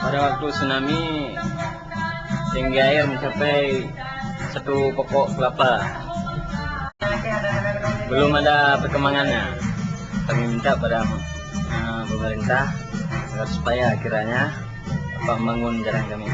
Pada waktu tsunami, tinggi air mencapai 1 pokok kelapa. Belum ada perkembangannya. Kami minta pada pemerintah agar supaya kiranya dapat membangun jalan kami.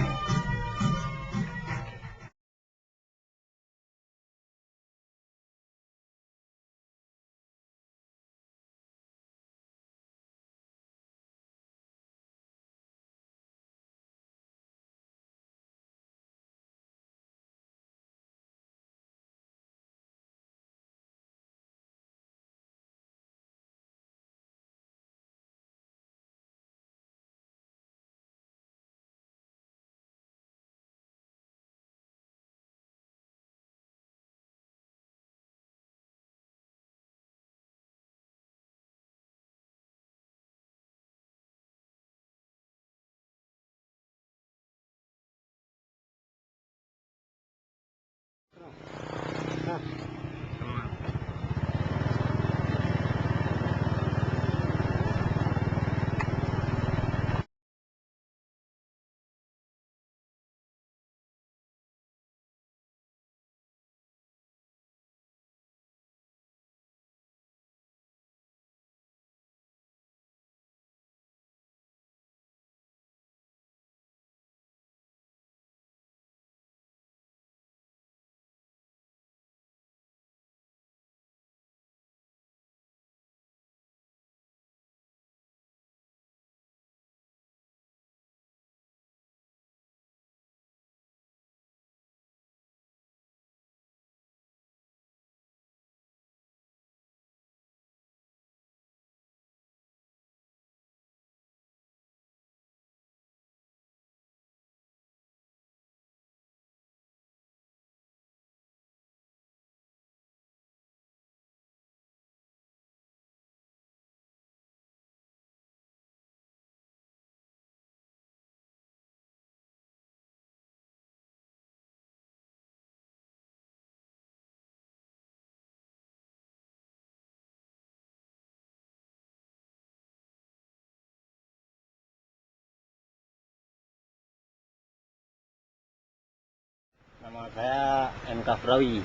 Nama saya M. Kafrawi.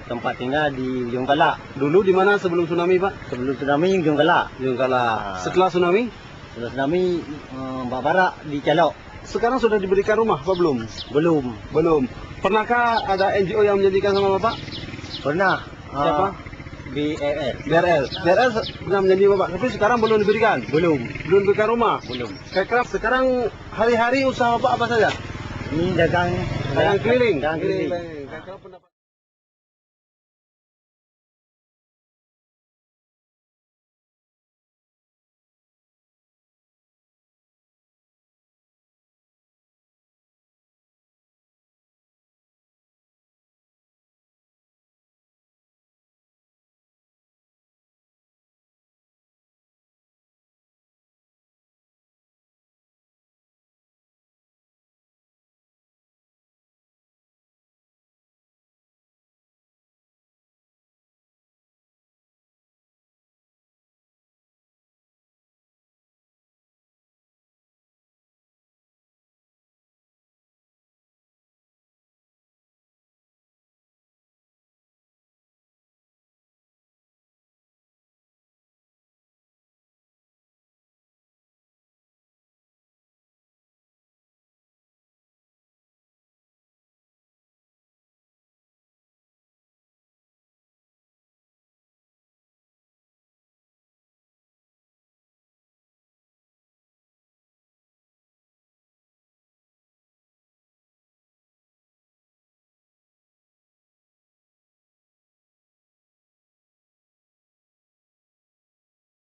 Tempat tinggal di Ujung Kala. Dulu di mana sebelum tsunami, Pak? Sebelum tsunami Ujung Kala. Ujung Kala. Setelah tsunami? Setelah tsunami Mbak Barak di Calok. Sekarang sudah diberikan rumah, Pak? Belum? Belum. Pernahkah ada NGO yang menjanjikan sama Bapak? Pernah. Siapa? BRL. BRL pernah menjanji Bapak, tapi sekarang belum diberikan? Belum diberikan rumah? Belum. Sekarang hari-hari usaha Bapak apa saja? Ini dagang keliling. Dagang keliling. Kalau pendapat